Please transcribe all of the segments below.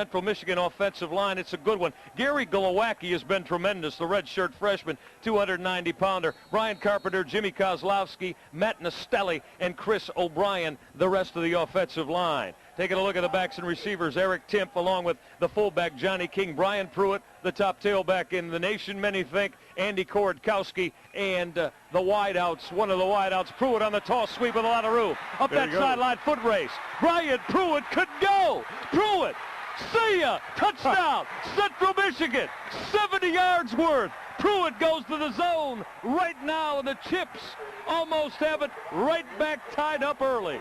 Central Michigan offensive line. It's a good one. Gary Glowacki has been tremendous, the redshirt freshman, 290-pounder. Brian Carpenter, Jimmy Kozlowski, Matt Nastelli, and Chris O'Brien, the rest of the offensive line. Taking a look at the backs and receivers, Eric Timpf along with the fullback Johnny King, Brian Pruitt, the top tailback in the nation, many think, Andy Korodkowski, and the wideouts, one of the wideouts, Pruitt on the toss sweep with a lot of room. Up that sideline, foot race. Brian Pruitt could go. Pruitt. See ya! Touchdown! Central Michigan! 70 yards worth. Pruitt goes to the zone right now, and the Chips almost have it right back tied up early.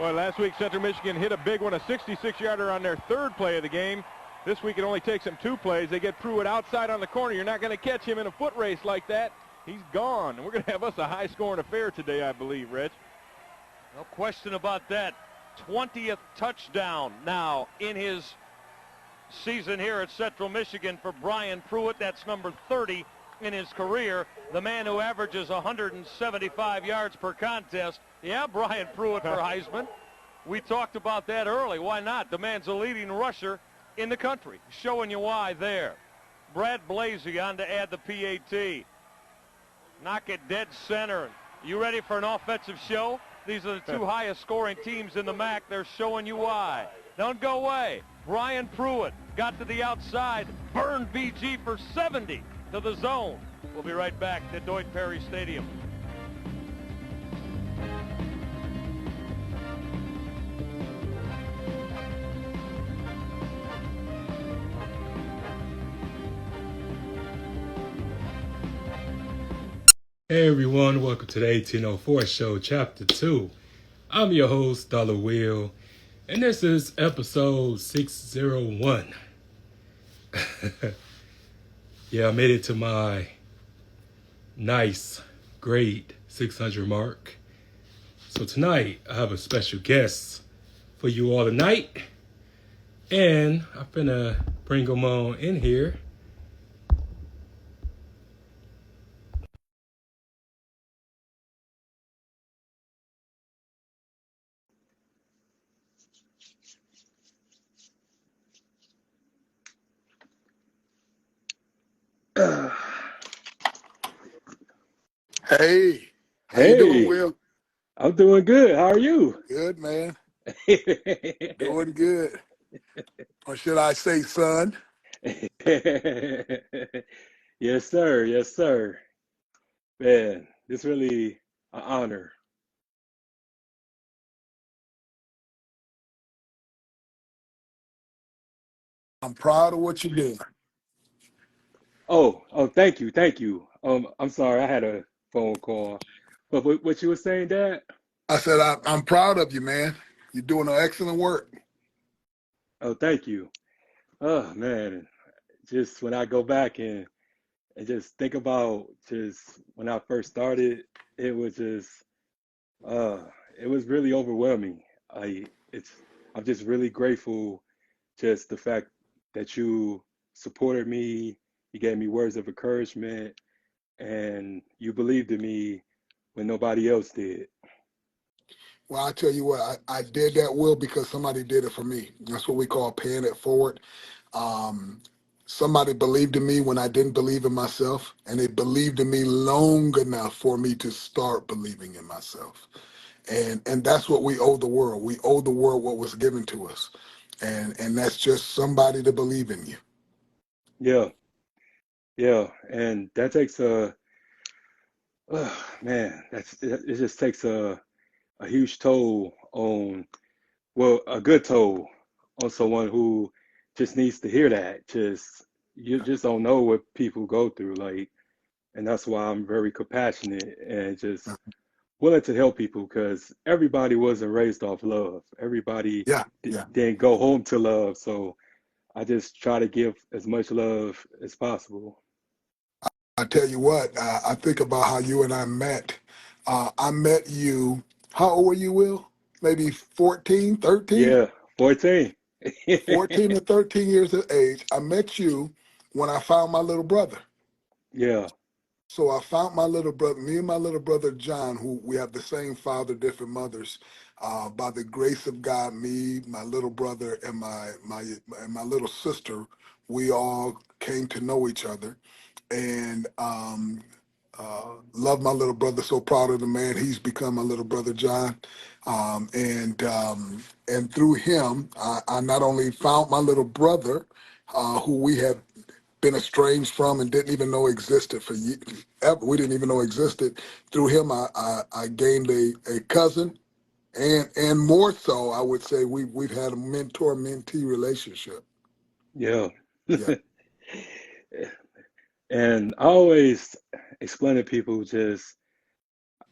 Well, last week Central Michigan hit a big one, a 66-yarder on their third play of the game. This week it only takes them 2 plays. They get Pruitt outside on the corner. You're not going to catch him in a foot race like that. He's gone. And we're going to have us a high-scoring affair today, I believe, Reg. No question about that. 20th touchdown now in his season here at Central Michigan for Brian Pruitt. That's number 30 in his career. The man who averages 175 yards per contest. Yeah, Brian Pruitt for Heisman. We talked about that early. Why not? The man's a leading rusher in the country. Showing you why there. Brad Blasey on to add the PAT. Knock it dead center. You ready for an offensive show? These are the 2 highest scoring teams in the MAC. They're showing you why. Don't go away. Brian Pruitt got to the outside, burned BG for 70 to the zone. We'll be right back to Doyd Perry Stadium. Hey everyone, welcome to the 1804 Show, Chapter 2. I'm your host, Dollar Will, and this is episode 601. Yeah, I made it to my nice, great 600 mark. So tonight, I have a special guest for you all tonight, and I'm finna bring them on in here. Hey, how you Hey, doing, Will? I'm doing good. How are you? Good, man. Doing good. Or should I say, son? Yes, sir. Yes, sir. Man, it's really an honor. I'm proud of what you're doing. Oh, thank you. Thank you. I'm sorry. I had a phone call. But what you were saying, Dad? I said, I'm proud of you, man. You're doing an excellent work. Oh, thank you. Oh, man. Just when I go back and just think about just when I first started, it was just, uh, it was really overwhelming. It's, I'm just really grateful just the fact that you supported me, you gave me words of encouragement, and you believed in me when nobody else did. Well, I tell you what, I did that, Will, because somebody did it for me. That's what we call paying it forward. Um, Somebody believed in me when I didn't believe in myself, and they believed in me long enough for me to start believing in myself. And that's what we owe the world. We owe the world what was given to us. And that's just somebody to believe in you. Yeah, yeah, and that takes man, it just takes a huge toll on, well, a good toll on someone who just needs to hear that. Just you just don't know what people go through, like, and that's why I'm very compassionate and just willing to help people because everybody wasn't raised off love. Everybody Yeah, yeah. didn't go home to love, so I just try to give as much love as possible. I tell you what, I think about how you and I met. I met you, how old were you, Will? Maybe 14, 13? Yeah, 14. 14 or 13 years of age. I met you when I found my little brother. Yeah, So I found my little brother, me and my little brother John, who we have the same father, different mothers. By the grace of God, me, my little brother, and my little sister, we all came to know each other, and love my little brother. So proud of the man. He's become my little brother John, and through him, I not only found my little brother, who we had been estranged from and didn't even know existed for ever. We didn't even know existed. Through him, I gained a cousin, and more so, I would say we've had a mentor-mentee relationship. Yeah. Yeah. And I always explain to people just,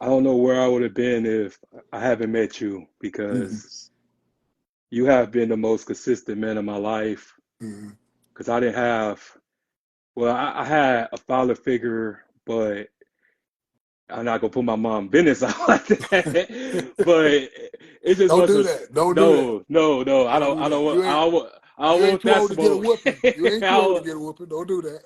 I don't know where I would have been if I haven't met you, Hmm. because you have been the most consistent man in my life. Hmm. Because I didn't have, well, I had a father figure, but I'm not gonna put my mom business out like that. But it just Don't do wasn't. that. Don't do that. No, no, no. I Don't don't. do I don't that. want. I don't You ain't want too that old to get a smoke. whooping. You ain't too I old to don't- get a whooping. Don't do that.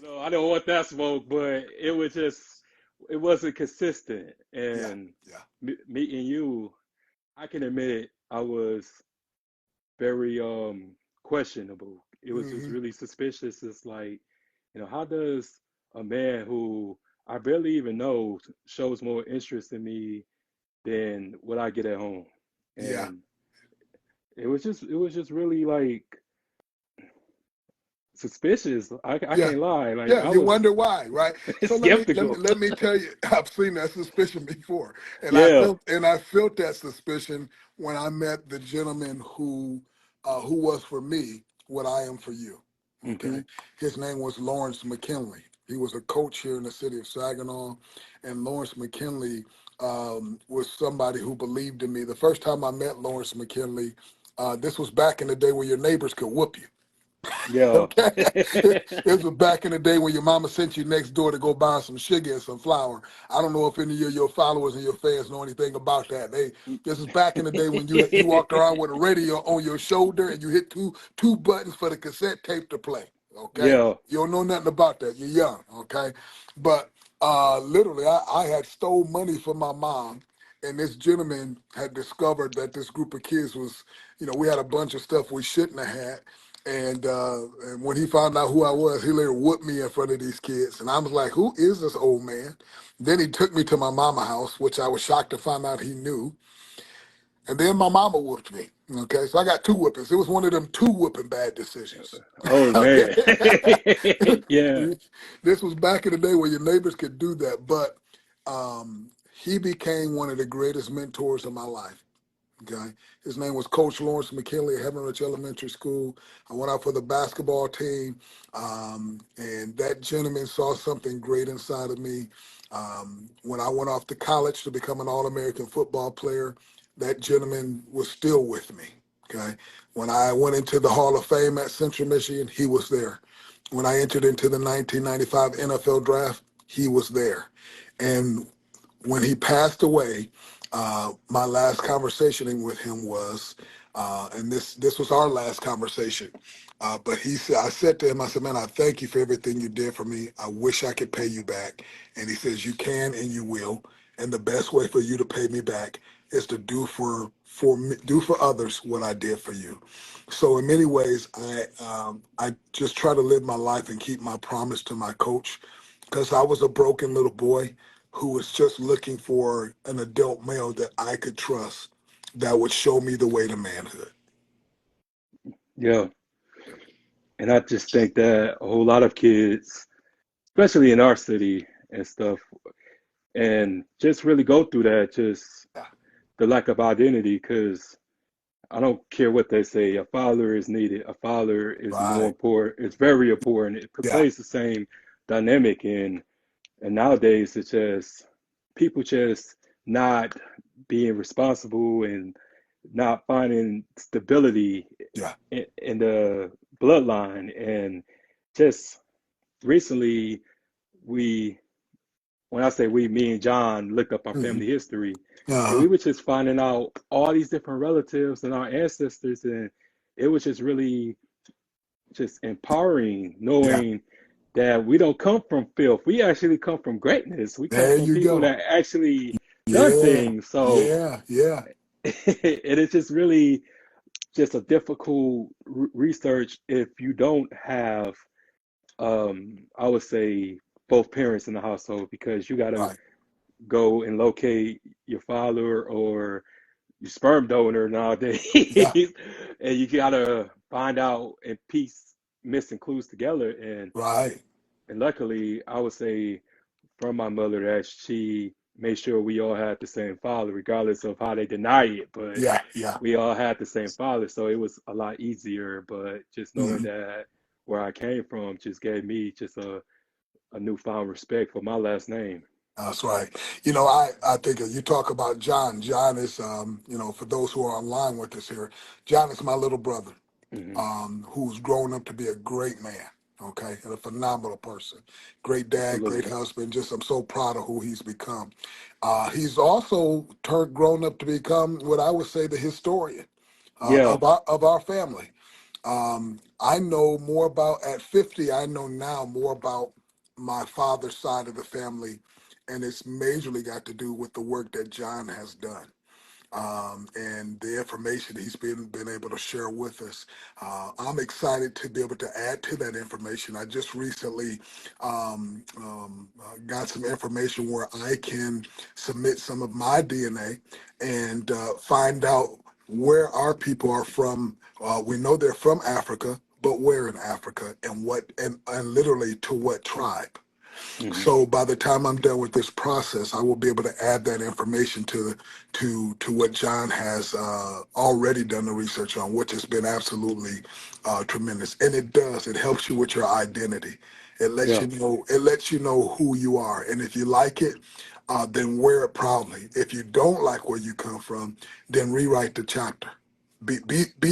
no, no. I don't want that smoke. But it was just. It wasn't consistent. Yeah. And Yeah. meeting you, I can admit I was very questionable. It was just Hmm. really suspicious. It's like, how does a man who I barely even know shows more interest in me than what I get at home? Yeah. And it was just really like suspicious. I Yeah. can't lie. Like Yeah, I you was wonder why, right? So skeptical. let me tell you, I've seen that suspicion before, and Yeah. I felt that suspicion when I met the gentleman who was for me what I am for you. Hmm. Okay, his name was Lawrence McKinley. He was a coach here in the city of Saginaw, and Lawrence McKinley was somebody who believed in me. The first time I met Lawrence McKinley, this was back in the day where your neighbors could whoop you. Yeah. Okay. This was back in the day when your mama sent you next door to go buy some sugar and some flour. I don't know if any of your followers and your fans know anything about that. This is back in the day when you walked around with a radio on your shoulder and you hit two buttons for the cassette tape to play. Okay. Yeah. You don't know nothing about that. You're young. Okay. But literally I had stole money from my mom, and this gentleman had discovered that this group of kids was, we had a bunch of stuff we shouldn't have had. And when he found out who I was, he later whooped me in front of these kids. And I was like, who is this old man? Then he took me to my mama house, which I was shocked to find out he knew. And then my mama whooped me. Okay, so I got two whoopings. It was one of them two whooping bad decisions. Oh Okay. man. Yeah. This was back in the day where your neighbors could do that. But he became one of the greatest mentors of my life. Okay. His name was Coach Lawrence McKinley at Heaven Ridge Elementary School. I went out for the basketball team, and that gentleman saw something great inside of me. When I went off to college to become an All-American football player, that gentleman was still with me. Okay. When I went into the Hall of Fame at Central Michigan, he was there. When I entered into the 1995 NFL draft, he was there. And when he passed away, my last conversation with him was, and this was our last conversation. But he said, I said to him, I said, man, I thank you for everything you did for me. I wish I could pay you back. And he says, you can and you will. And the best way for you to pay me back is to do for others what I did for you. So in many ways, I just try to live my life and keep my promise to my coach, because I was a broken little boy who was just looking for an adult male that I could trust, that would show me the way to manhood. Yeah. And I just think that a whole lot of kids, especially in our city and stuff, and just really go through that, just Yeah. the lack of identity. Because I don't care what they say, a father is needed. A father is more Right. important. It's very important. It Yeah. plays the same dynamic. And nowadays, it's just people just not being responsible and not finding stability Yeah. in the bloodline. And just recently, we, when I say we, me and John looked up our Hmm. family history, and Uh-huh. we were just finding out all these different relatives and our ancestors, and it was just really just empowering Yeah. knowing that we don't come from filth. We actually come from greatness. We come There from you people go. that actually done Yeah, things. So yeah, yeah. it is just really just a difficult research if you don't have, I would say, both parents in the household, because you got to Right. go and locate your father or your sperm donor nowadays, Yeah, and you got to find out and piece missing clues together. right. And luckily, I would say from my mother that she made sure we all had the same father, regardless of how they deny it. But Yeah, yeah. we all had the same father, so it was a lot easier. But just knowing Mhm. that where I came from just gave me just a newfound respect for my last name. That's right. I think you talk about John. John is, for those who are online with us here, John is my little brother, Hmm. who's grown up to be a great man, okay, and a phenomenal person. Great dad, great Absolutely. husband. Just, I'm so proud of who he's become. He's also grown up to become what I would say the historian Yeah. of our family. I know more about, at 50, I know now more about my father's side of the family, and it's majorly got to do with the work that John has done, and the information he's been able to share with us. I'm excited to be able to add to that information. I just recently got some information where I can submit some of my DNA and find out where our people are from. We know they're from Africa, but where in Africa, and and literally to what tribe. Hmm. So by the time I'm done with this process, I will be able to add that information to what John has already done the research on, which has been absolutely tremendous. And it does. It helps you with your identity. It lets Yeah. you know. It lets you know who you are. And if you like it, then wear it proudly. If you don't like where you come from, then rewrite the chapter. Be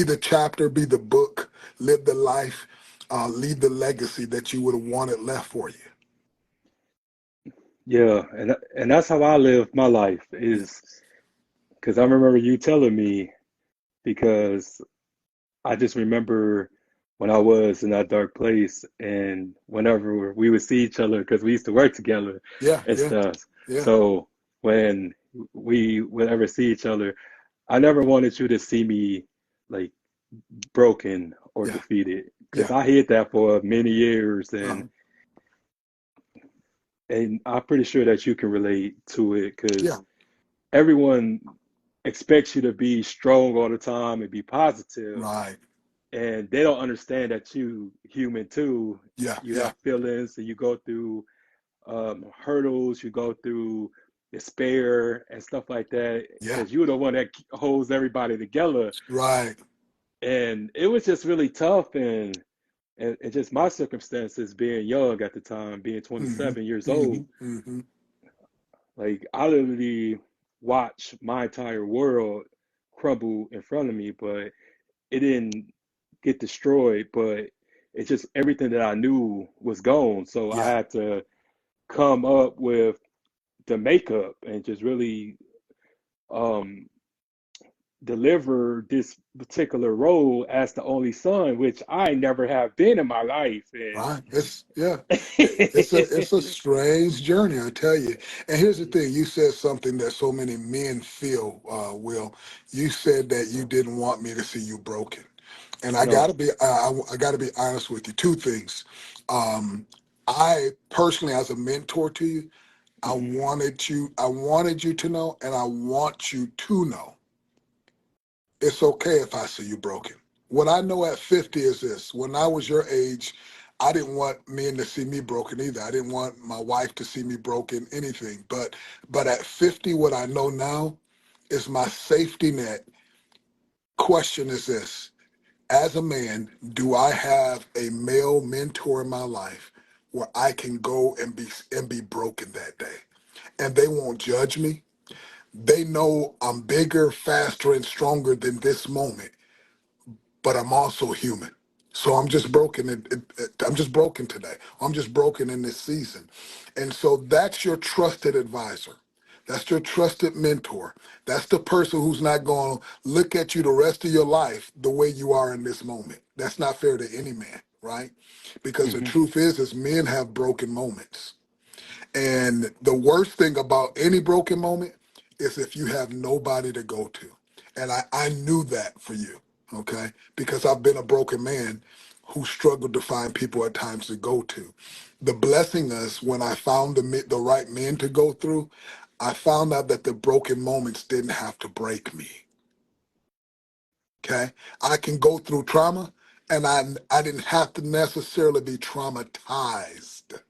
the chapter. Be the book. Live the life. Leave the legacy that you would have wanted left for you. Yeah. And that's how I live my life, is Yes. because I remember you telling me, because I just remember when I was in that dark place, and whenever we would see each other, because we used to work together Yeah, and yeah, stuff. yeah, So when we would ever see each other, I never wanted you to see me like broken or yeah, defeated, because yeah, I hid that for many years, uh, and I'm pretty sure that you can relate to it, yeah, because everyone expects you to be strong all the time and be positive, right, and they don't understand that you human too. yeah, You yeah, have feelings, and you go through hurdles, you go through despair and stuff like that, yeah, because you're the one that holds everybody together. right. And it was just really tough, and just my circumstances, being young at the time, being Hmm. 27 years Hmm. old, Hmm. like I literally watched my entire world crumble in front of me, but it didn't get destroyed, but it's just everything that I knew was gone. So I Yeah, had to come up with the makeup and just really um, deliver this particular role as the only son, which I never have been in my life. And right. It's a strange journey, I tell you. And here's the thing: you said something that so many men feel. Will, you said that you didn't want me to see you broken, and I no. gotta be I gotta be honest with you. Two things. Um, I personally, as a mentor to you, Hmm. I wanted you to know, and I want you to know, it's okay if I see you broken. What I know at 50 is this: when I was your age, I didn't want men to see me broken either. I didn't want my wife to see me broken, anything. But at 50, what I know now is my safety net. Question is this: as a man, do I have a male mentor in my life where I can go and be broken that day? And they won't judge me. They know I'm bigger, faster, and stronger than this moment, but I'm also human. So I'm just broken. I'm just broken today. I'm just broken in this season. And so that's your trusted advisor. That's your trusted mentor. That's the person who's not going to look at you the rest of your life the way you are in this moment. That's not fair to any man. right? Because the Hmm. truth is men have broken moments. And the worst thing about any broken moment is if you have nobody to go to. And I knew that for you, okay? Because I've been a broken man who struggled to find people at times to go to. The blessing is when I found the right men to go through, I found out that the broken moments didn't have to break me, okay? I can go through trauma and I didn't have to necessarily be traumatized.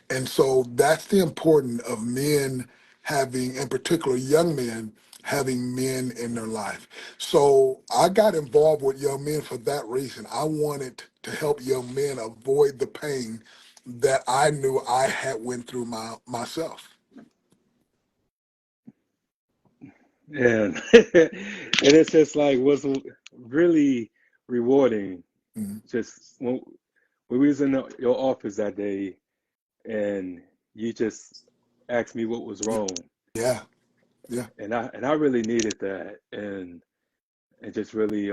And so that's the importance of men having, in particular, young men having men in their life. So I got involved with young men for that reason. I wanted to help young men avoid the pain that I knew I had went through myself. And and it's just like was really rewarding. Mhm. Just when we was in your office that day, and you just asked me what was wrong, Yeah, yeah. and I really needed that, and just really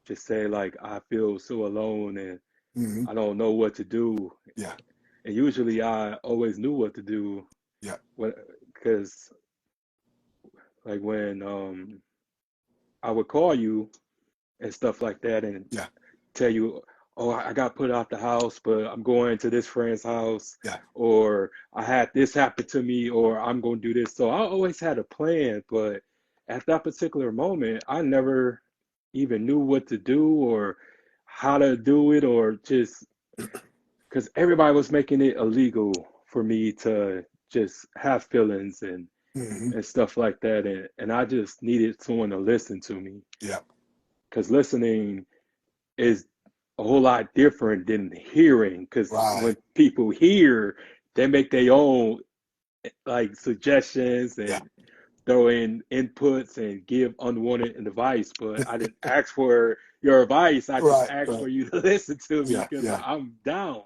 just say like I feel so alone and Hmm. I don't know what to do. Yeah, And usually I always knew what to do yeah, when because like when I would call you and stuff like that and yeah, tell you, oh, I got put out the house, but I'm going to this friend's house, yeah, or I had this happen to me, or I'm going to do this. So I always had a plan, but at that particular moment, I never even knew what to do or how to do it, or just because everybody was making it illegal for me to just have feelings hmm, and stuff like that. And I just needed someone to listen to me yeah. because listening is a whole lot different than hearing because Right. when people hear they make their own like suggestions Yeah, and throw in inputs and give unwanted advice, but I didn't ask for your advice. I just right, asked right. for you to listen to me Yeah, because yeah, I'm down.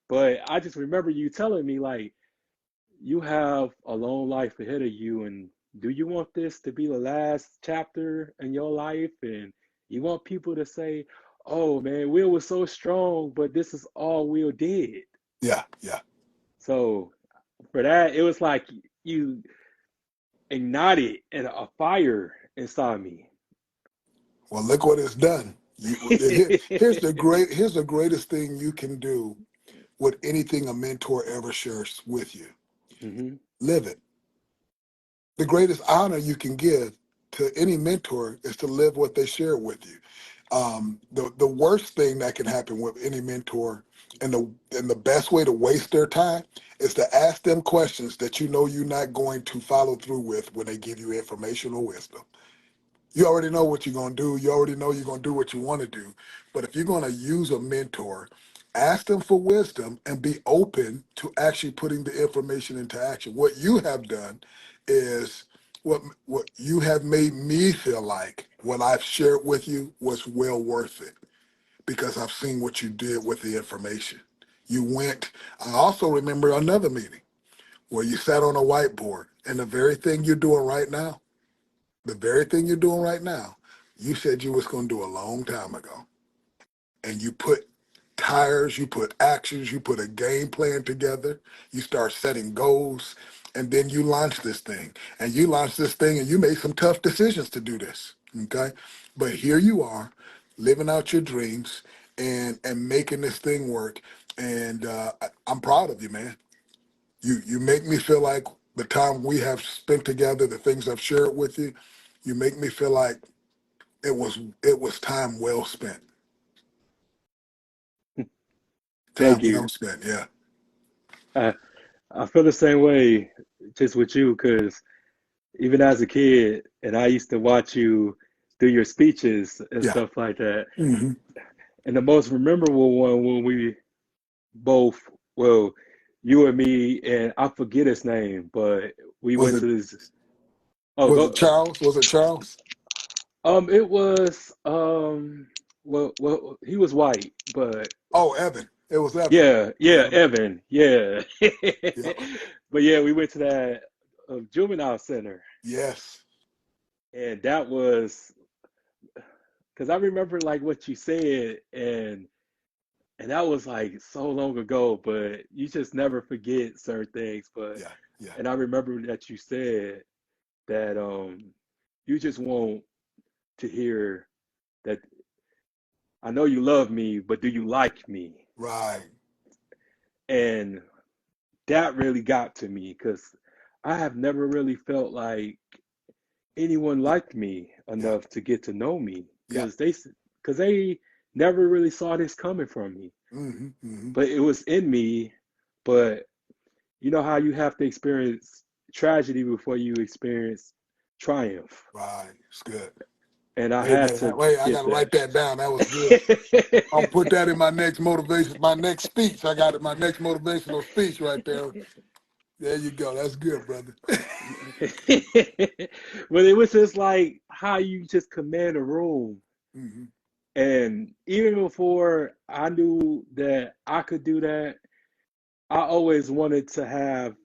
But I just remember you telling me like you have a long life ahead of you, and do you want this to be the last chapter in your life? And you want people to say, oh man, Will was so strong, but this is all Will did. yeah, yeah. So for that, it was like you ignited a fire inside me. Well, look what it's done. Here's the greatest thing you can do with anything a mentor ever shares with you. Hmm. Live it. The greatest honor you can give to any mentor is to live what they share with you. The worst thing that can happen with any mentor, and the best way to waste their time is to ask them questions that you know you're not going to follow through with when they give you information or wisdom. You already know what you're going to do. You already know you're going to do what you want to do. But if you're going to use a mentor, ask them for wisdom and be open to actually putting the information into action. What you have done is what you have made me feel like what I've shared with you was well worth it because I've seen what you did with the information. You went, I also remember another meeting where you sat on a whiteboard and the very thing you're doing right now, the very thing you're doing right now, you said you was going to do a long time ago. And you put tires, you put actions, you put a game plan together, you start setting goals, and then you launch this thing. And you launched this thing and you made some tough decisions to do this. Okay. But here you are living out your dreams and making this thing work. And I'm proud of you, man. You make me feel like the time we have spent together, the things I've shared with you, you make me feel like it was time well spent. Time Thank well you. spent, yeah. I, I feel the same way just with you because even as a kid, and I used to watch you do your speeches and Yeah. stuff like that. Hmm. And the most memorable one when we both, well, you and me, and I forget his name, but we Was went it to this. Oh, was it go. Charles? Was it Charles? It was well, he was white, but Oh, Evan. It was Evan. yeah, yeah, Uh-huh. Evan, yeah. Yeah. But yeah, we went to that juvenile center, Yes. and that was because I remember like what you said, and that was like so long ago, but you just never forget certain things. But Yeah, yeah, and I remember that you said that you just want to hear that I know you love me, but do you like me? right. And that really got to me because I have never really felt like anyone liked me Yeah, enough to get to know me yeah. because they never really saw this coming from me. Mm-hmm, mm-hmm. But it was in me. But you know how you have to experience tragedy before you experience triumph. Right. It's good. And I Wait a had minute. to Wait, I get gotta write that. that down. That was good. I'll put that in my next motivation, my next speech. I got it, my next motivational speech right there. There you go. That's good, brother. But it was just like how you just command a room. Hmm. And even before I knew that I could do that, I always wanted to have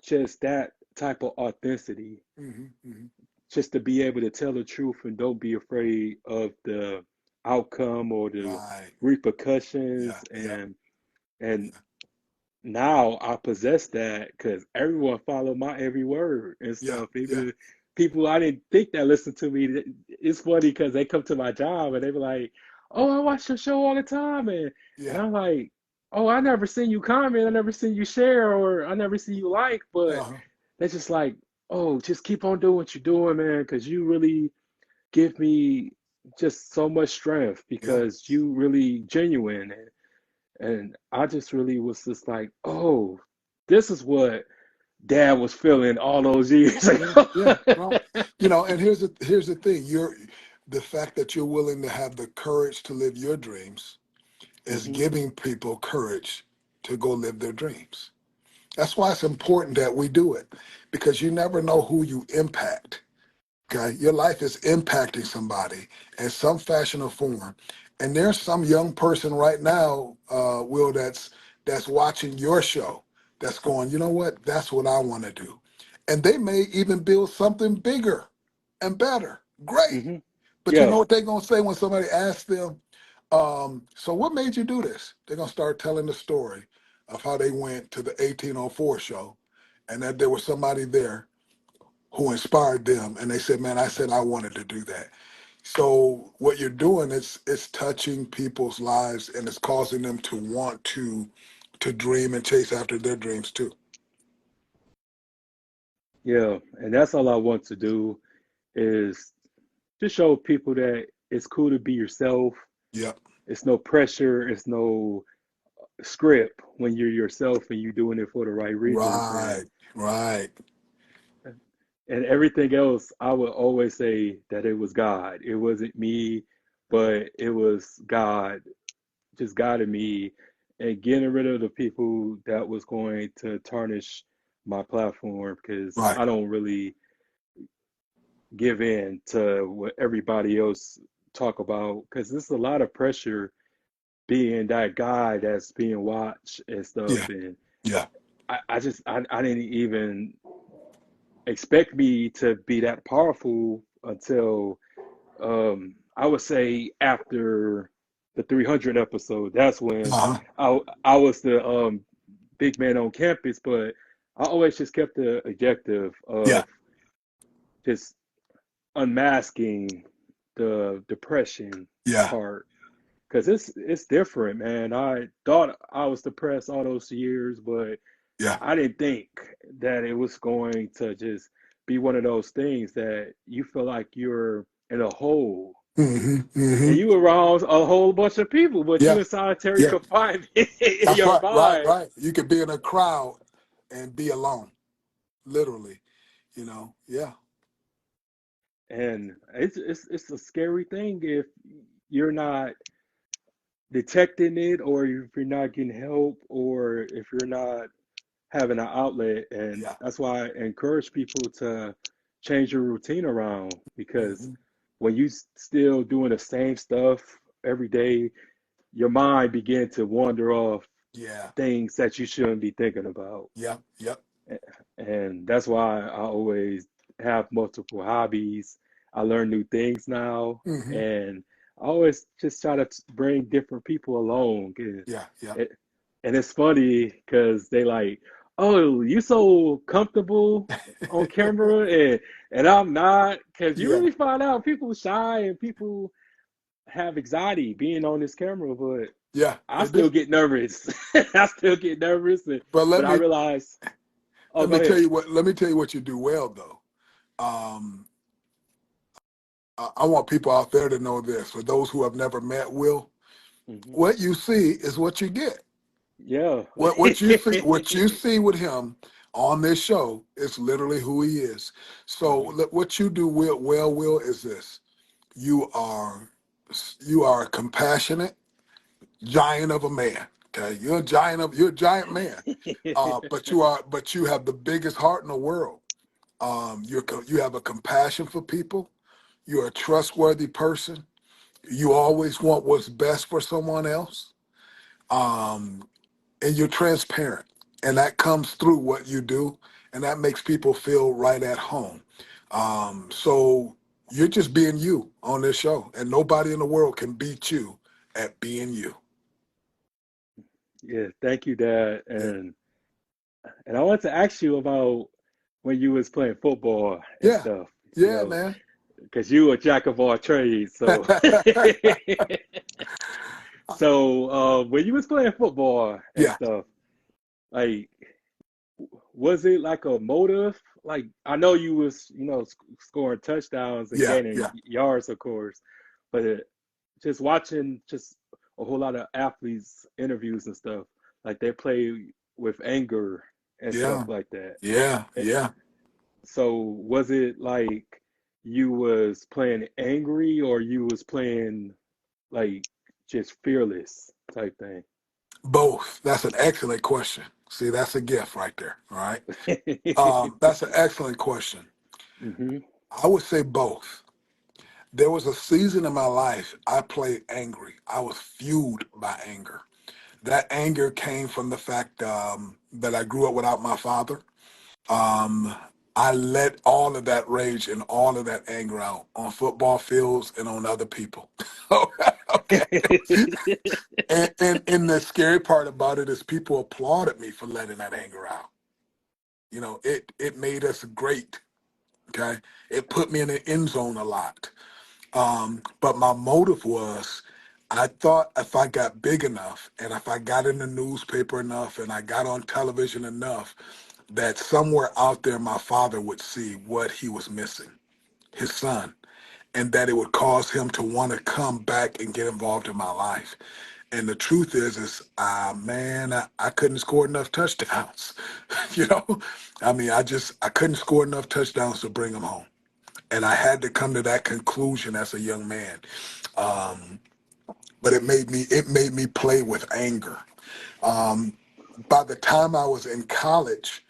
just that type of authenticity, Hmm. Hmm. just to be able to tell the truth and don't be afraid of the outcome or the Right. Yeah. repercussions. Yeah. And Yeah. now I possess that because everyone followed my every word and Yeah. stuff. Yeah. Even people I didn't think that listened to me. It's funny because they come to my job and they be like, "Oh, I watch your show all the time," and Yeah. I'm like, "Oh, I never seen you comment, I never seen you share, or I never see you like." But Uh-huh. they're just like, "Oh, just keep on doing what you're doing, man, because you really give me just so much strength Yeah. because you really genuine." And I just really was just like, oh, this is what dad was feeling all those years Yeah. ago. Yeah. Well, and here's the thing. The fact that you're willing to have the courage to live your dreams is Hmm. giving people courage to go live their dreams. That's why it's important that we do it, because you never know who you impact. Okay, your life is impacting somebody in some fashion or form, and there's some young person right now, Will, that's watching your show, that's going, you know what? That's what I want to do, and they may even build something bigger and better. Great, Hmm. but you know Yeah. what they're gonna say when somebody asks them, so what made you do this? They're gonna start telling the story of how they went to the 1804 show, and that there was somebody there who inspired them, and they said, man, I said I wanted to do that. So what you're doing is it's touching people's lives, and it's causing them to want to dream and chase after their dreams too. Yeah. And that's all I want to do is just show people that it's cool to be yourself. Yep. It's no pressure. It's no script when you're yourself and you're doing it for the right reasons. Right. Right. And everything else, I would always say that it was God. It wasn't me, but it was God just guided me and getting rid of the people that was going to tarnish my platform because Right. I don't really give in to what everybody else talk about because there's a lot of pressure being that guy that's being watched and stuff Yeah. and Yeah. I didn't even expect me to be that powerful until I would say after the 300 episode, that's when Uh-huh. I was the big man on campus, but I always just kept the objective Yeah. of just unmasking the depression Yeah. part because it's different, man. I thought I was depressed all those years, but Yeah. I didn't think that it was going to just be one of those things that you feel like you're in a hole Hmm. and Hmm. you around a whole bunch of people, but you Yeah. in solitary Yeah. confinement in That's your right. Right. mind. Right. You could be in a crowd and be alone, literally. Yeah. And it's a scary thing if you're not detecting it or if you're not getting help or if you're not having an outlet. And Yeah. that's why I encourage people to change your routine around because Hmm. when you still doing the same stuff every day, your mind begin to wander off Yeah. things that you shouldn't be thinking about. Yep. Yep. And that's why I always have multiple hobbies. I learn new things now, Hmm. and I always just try to bring different people along. Yeah, yeah, And, and it's funny because they like, oh, you so comfortable on camera, and I'm not, because you yeah, really find out people shy and people have anxiety being on this camera, but yeah. I They do. still get nervous. I still get nervous, But but I realize, oh, let go me tell ahead. you what let me tell you what you do well though. Um, I want people out there to know this. For those who have never met Will, Hmm. what you see is what you get. Yeah. What you see with him on this show is literally who he is. So Hmm. what you do Will, is this. You are you are a compassionate giant of a man. Okay, you're a giant man. But you have the biggest heart in the world. You have a compassion for people. You're a trustworthy person. You always want what's best for someone else. Um, and you're transparent. And that comes through what you do. And that makes people feel right at home. So you're just being you on this show. And nobody in the world can beat you at being you. Yeah, thank you, Dad. Yeah. And I want to ask you about when you was playing football and Yeah. stuff, Yeah, man. because you a jack of all trades. So, when you was playing football and Yeah. stuff, like, was it like a motive? Like, I know you was, scoring touchdowns and Yeah. gaining Yeah. yards, of course, but just watching just a whole lot of athletes interviews and stuff, like they play with anger and stuff Yeah. like that. Yeah. Eh, Yeah. So was it like you was playing angry or you was playing like just fearless type thing? Both. That's an excellent question. See, that's a gift right there. All right. That's an excellent question. Hmm. I would say both. There was a season in my life I played angry. I was fueled by anger. That anger came from the fact that I grew up without my father. Um, I let all of that rage and all of that anger out on football fields and on other people. Okay. And the scary part about it is people applauded me for letting that anger out. It made us great. Okay. It put me in the end zone a lot. But my motive was I thought if I got big enough and if I got in the newspaper enough and I got on television enough, that somewhere out there my father would see what he was missing, his son, and that it would cause him to want to come back and get involved in my life. And the truth is man, I couldn't score enough touchdowns. you know, I mean, I couldn't score enough touchdowns to bring him home. And I had to come to that conclusion as a young man. Um, but it made me play with anger. Um, by the time I was in college,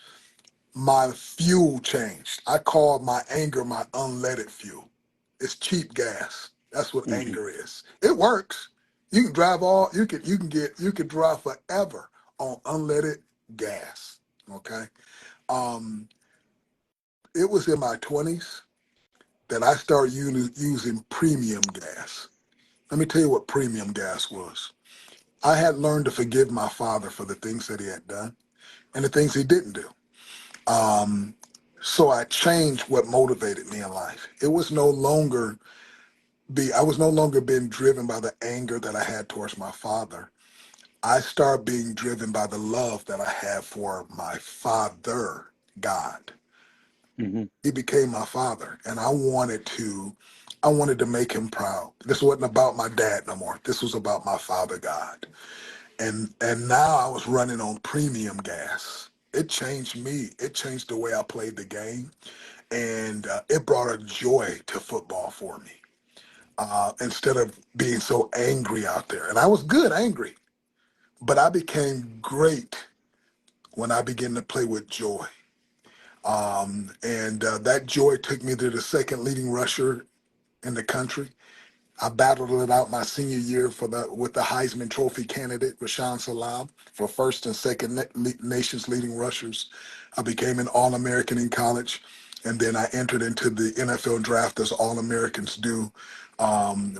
my fuel changed. I call my anger my unleaded fuel. It's cheap gas. That's what Hmm. anger is. It works. You can drive all you can drive forever on unleaded gas. Okay. Um, it was in my 20s that I started using premium gas. Let me tell you what premium gas was. I had learned to forgive my father for the things that he had done and the things he didn't do. Um, so I changed what motivated me in life. I was no longer being driven by the anger that I had towards my father. I started being driven by the love that I had for my father, God. Hmm. He became my father, and I wanted to make him proud. This wasn't about my dad no more. This was about my father, God. And now I was running on premium gas. It changed me. It changed the way I played the game, and it brought a joy to football for me. Instead of being so angry out there, and I was good angry, but I became great when I began to play with joy. And that joy took me to the second leading rusher in the country. I battled it out my senior year with the Heisman Trophy candidate Rashawn Salam for first and second nation's leading rushers. I became an All-American in college. and then I entered into the NFL draft as all Americans do.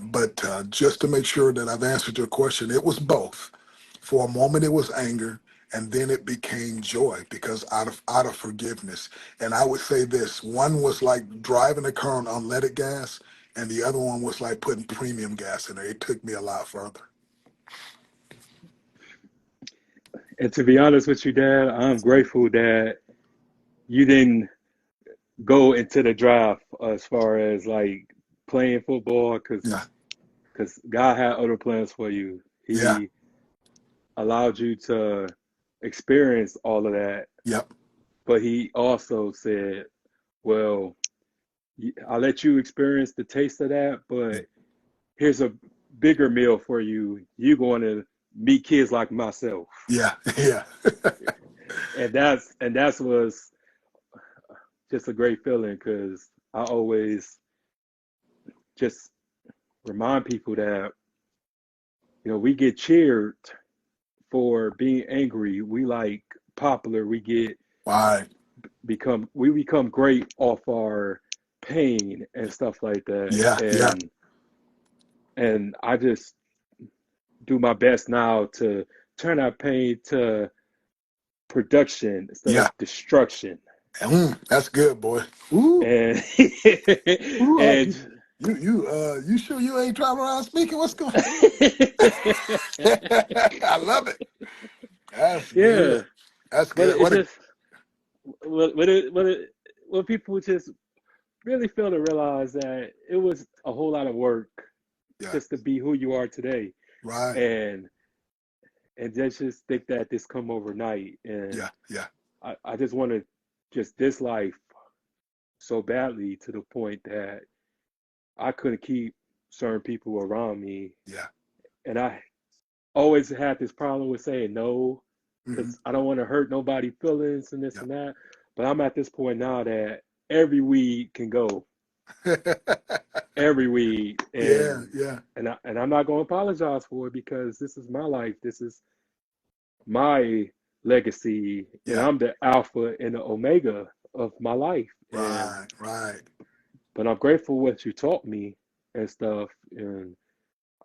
But just to make sure that I've answered your question, it was both. For a moment, it was anger, and then it became joy because out of forgiveness. And I would say this: one was like driving a car on unleaded gas, and the other one was like putting premium gas in there. It took me a lot further. And to be honest with you, Dad, I'm grateful that you didn't go into the draft as far as like playing football, Yeah, because God had other plans for you. yeah, He allowed you to experience all of that, yep, but He also said, "Well, I'll let you experience the taste of that, but here's a bigger meal for you. You're going to meet kids like myself." yeah, yeah, And that's was just a great feeling because I always just remind people that we get cheered for being angry. We like popular. right, We become great off our pain and stuff like that. yeah, yeah, And I just do my best now to turn that pain to production instead yeah. of destruction. That's good, boy. Ooh, And ooh, and you sure you ain't driving around speaking? What's going? I love it. That's yeah, good. That's but good. it What a just when people just really fail to realize that it was a whole lot of work yeah, just to be who you are today, right. and they just think that this come overnight. And Yeah, yeah, I just want to just this life so badly to the point that I couldn't keep certain people around me, yeah. and I always had this problem with saying no Hmm. because I don't want to hurt nobody's feelings and this Yeah. and that. But I'm at this point now that every weed can go, every weed, Yeah, and yeah, I'm not going to apologize for it because this is my life. This is my legacy, and yeah. I'm the alpha and the omega of my life. And Right, right. but I'm grateful what you taught me and stuff. And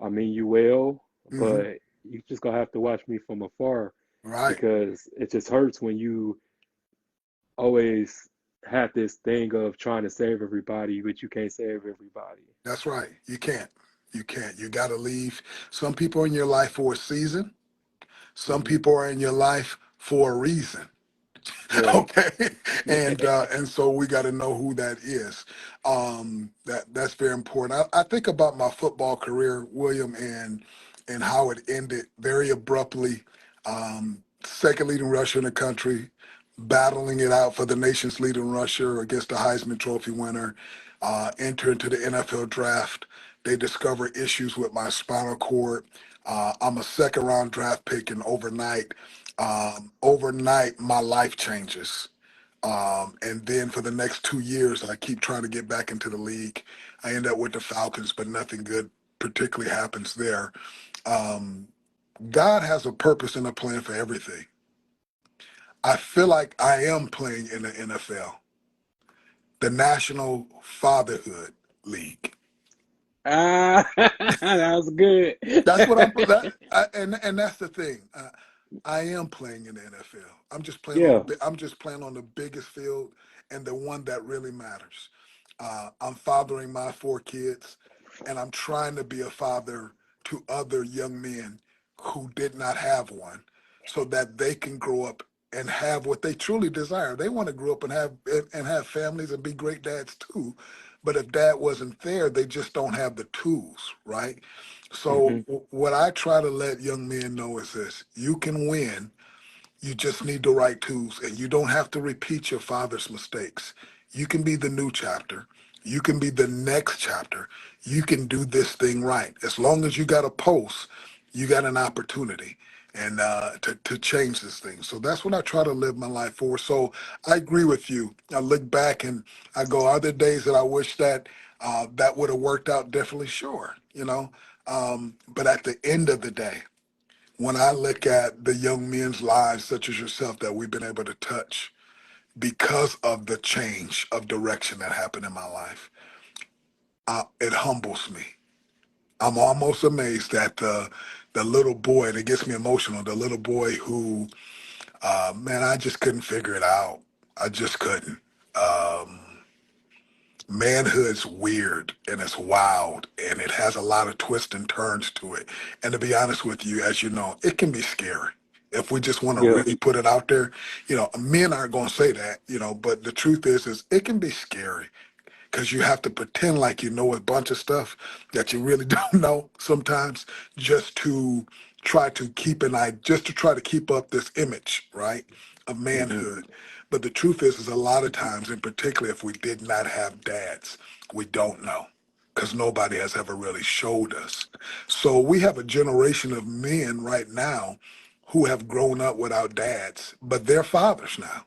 I mean you well, Hmm. but you just gonna have to watch me from afar Right. because it just hurts when you always have this thing of trying to save everybody, but you can't save everybody. That's right. You can't. You can't. You got to leave. Some people are in your life for a season. Some Hmm. people are in your life for a reason. Right. Okay, and so we got to know who that is. That's very important. I think about my football career, William, and how it ended very abruptly. Second leading rusher in the country, battling it out for the nation's leading rusher against the Heisman Trophy winner. Enter into the NFL draft. They discover issues with my spinal cord. I'm a second round draft pick, and overnight, my life changes. And then for the next 2 years, I keep trying to get back into the league. I end up with the Falcons, but nothing good particularly happens there. Um, God has a purpose and a plan for everything. I feel like I am playing in the NFL, the National Fatherhood League. Ah, that was good. That's what I'm. And that's the thing. I am playing in the NFL. Yeah. I'm just playing on the biggest field and the one that really matters. I'm fathering my 4 kids, and I'm trying to be a father to other young men who did not have one, so that they can grow up and have what they truly desire. They want to grow up and have families and be great dads too. But if dad wasn't there, they just don't have the tools, right? So Hmm. what I try to let young men know is this: you can win, you just need the right tools, and you don't have to repeat your father's mistakes. You can be the new chapter. You can be the next chapter. You can do this thing right. As long as you got a pulse, you got an opportunity and to change this thing. So that's what I try to live my life for. So I agree with you. I look back and I go, are there days that I wish that that would have worked out differently? Sure, but at the end of the day, when I look at the young men's lives, such as yourself, that we've been able to touch, because of the change of direction that happened in my life. It humbles me. I'm almost amazed that the little boy, and it gets me emotional, the little boy who, man, I just couldn't figure it out. I just couldn't. Um, Manhood's weird and it's wild and it has a lot of twists and turns to it. And to be honest with you, as you know, it can be scary. If we just want to Yeah. really put it out there, men aren't going to say that, but the truth is it can be scary because you have to pretend like you know a bunch of stuff that you really don't know sometimes, just to try to keep just to try to keep up this image, right, of Hmm. manhood. But the truth is a lot of times, and particularly if we did not have dads, we don't know because nobody has ever really showed us. So we have a generation of men right now who have grown up without dads, but they're fathers now.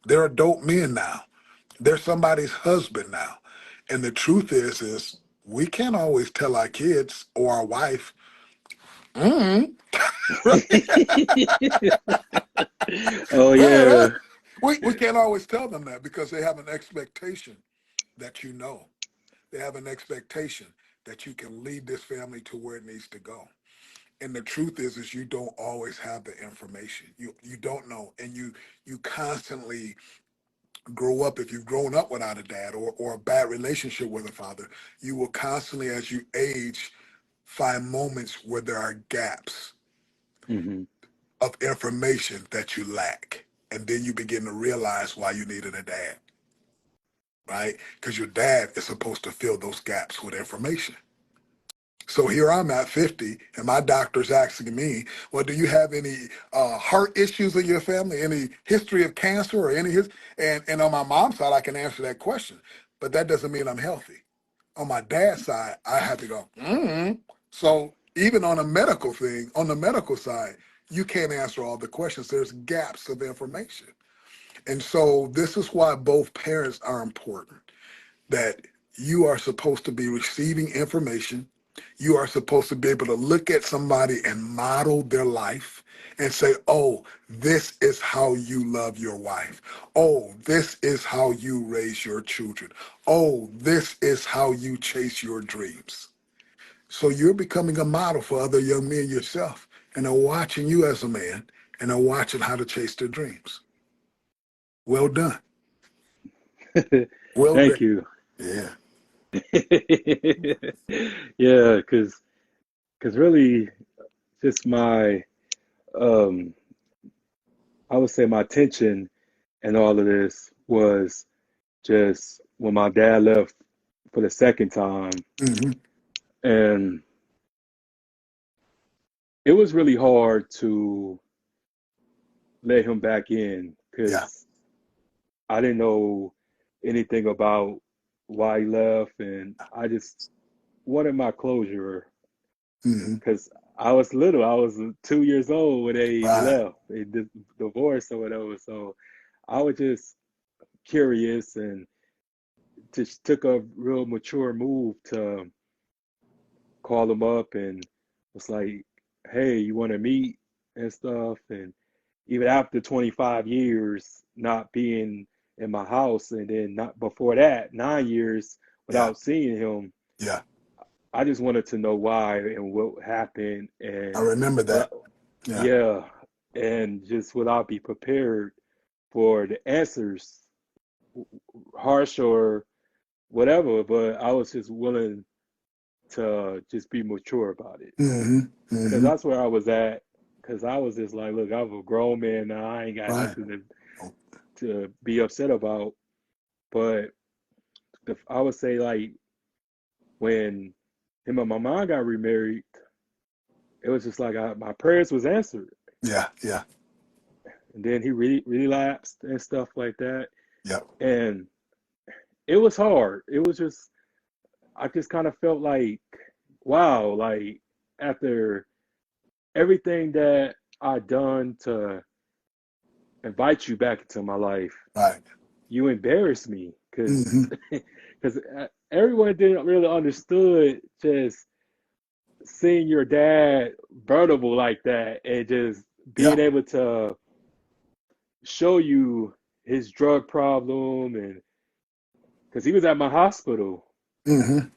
They're adult men now. They're somebody's husband now. And the truth is we can't always tell our kids or our wife, mm, Oh man, yeah. we can't always tell them that because they have an expectation that you know. They have an expectation that you can lead this family to where it needs to go. And the truth is you don't always have the information. You don't know. And you constantly grow up, if you've grown up without a dad or a bad relationship with a father, you will constantly, as you age, find moments where there are gaps Hmm. of information that you lack. And then you begin to realize why you needed a dad, right? Because your dad is supposed to fill those gaps with information. So here I'm at 50, and my doctor's asking me, well, do you have any heart issues in your family, any history of cancer or any his? And on my mom's side, I can answer that question, but that doesn't mean I'm healthy. On my dad's side, I had to go, So even on on the medical side, you can't answer all the questions. There's gaps of information. And so this is why both parents are important, that you are supposed to be receiving information. You are supposed to be able to look at somebody and model their life and say, oh, this is how you love your wife. Oh, this is how you raise your children. Oh, this is how you chase your dreams. So you're becoming a model for other young men yourself, and they're watching you as a man, and they're watching how to chase their dreams. Well done. Well done. Thank you. Yeah. Yeah, because really, just my um, I would say my tension and all of this was just when my dad left for the second time, Hmm. and it was really hard to let him back in Yeah. because I didn't know anything about why he left, and I just wanted my closure Hmm. because I was little. I was 2 years old when they Right. left, they divorced or whatever. So I was just curious and just took a real mature move to call him up and was like, "Hey, you want to meet and stuff?" And even after 25 years not being in my house, and then not before that, 9 years Yeah. without seeing him, Yeah. I just wanted to know why and what happened, I and remember that. what, Yeah. yeah, and just would I be prepared for the answers, harsh or whatever. But I was just willing to just be mature about it, Hmm. because Hmm. that's where I was at. Because I was just like, look, I'm a grown man now. I ain't got Right. nothing to be upset about. But I would say, like, when him and my mom got remarried, it was just like my prayers was answered. Yeah. Yeah. And then he relapsed and stuff like that. Yep. And it was hard. It was just, I just kind of felt like, wow, like after everything that I done to invite you back into my life, Right. you embarrassed me because Hmm. because everyone didn't really understood just seeing your dad vulnerable like that and just being Yeah. able to show you his drug problem, and because he was at my hospital Mm-hmm.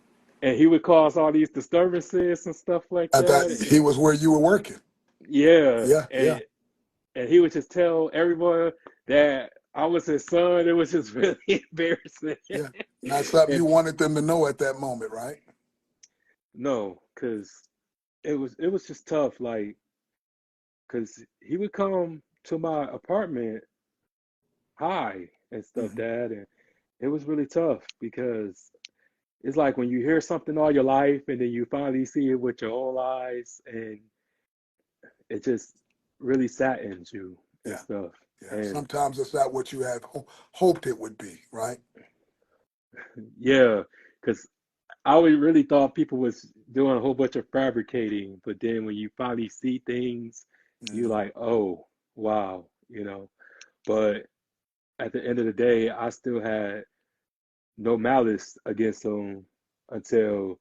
and he would cause all these disturbances and stuff like I thought that. he was where you were working. Yeah, Yeah, yeah, and he would just tell everyone that I was his son. It was just really embarrassing. yeah. Not something And you wanted them to know at that moment, right? no, because it was just tough. Like, because he would come to my apartment high and stuff, Mm-hmm. Dad, and it was really tough because it's like when you hear something all your life and then you finally see it with your own eyes, and it just really saddens you and Yeah, stuff. yeah. And Sometimes it's not what you had hoped it would be, right? yeah, because I always really thought people was doing a whole bunch of fabricating, but then when you finally see things, you're Mm-hmm. like, oh, wow, you know. But at the end of the day, I still had no malice against him until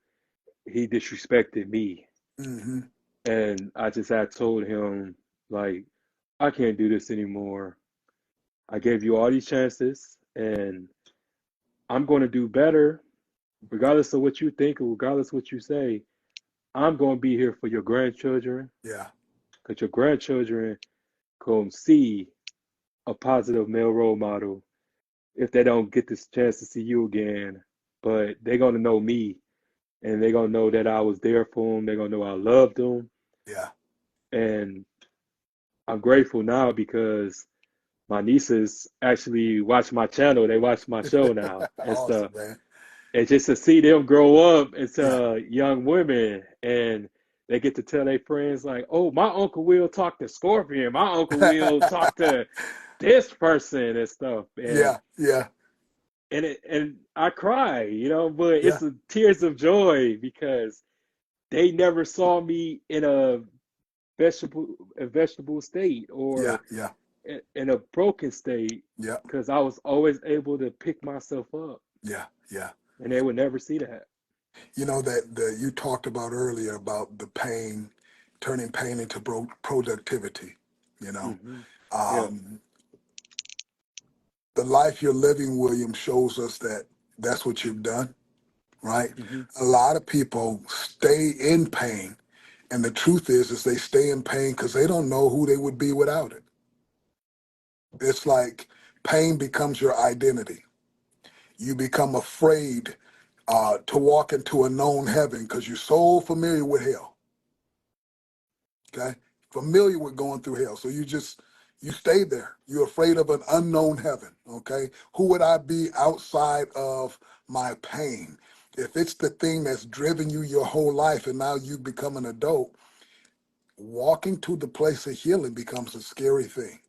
he disrespected me. Mm-hmm. And I just had told him, like, I can't do this anymore. I gave you all these chances, and I'm going to do better, regardless of what you think or regardless of what you say. I'm going to be here for your grandchildren, Yeah, because your grandchildren going to see a positive male role model if they don't get this chance to see you again. But they're going to know me, and they're going to know that I was there for them. They're going to know I loved them. yeah. And I'm grateful now because my nieces actually watch my channel. They watch my show now and Awesome, stuff. man. And just to see them grow up Yeah. into young women, and they get to tell their friends like, "Oh, my Uncle Will talk to Scorpion. My Uncle Will talk to this person and stuff." And Yeah, yeah, and I cry, but yeah, it's tears of joy because they never saw me in a vegetable state yeah, or yeah, in a broken state, yeah, because I was always able to pick myself up, yeah, yeah. and they would never see that. You know that you talked about earlier about the pain, turning pain into productivity. You know, Hmm. Yeah. um, the life you're living, William, shows us that that's what you've done, right? Hmm. A lot of people stay in pain, and the truth is they stay in pain because they don't know who they would be without it. It's like pain becomes your identity. You become afraid to walk into a known heaven because you're so familiar with hell. Okay, familiar with going through hell, so you stay there. You're afraid of an unknown heaven. Okay, who would I be outside of my pain? If it's the thing that's driven you your whole life, and now you become an adult, walking to the place of healing becomes a scary thing.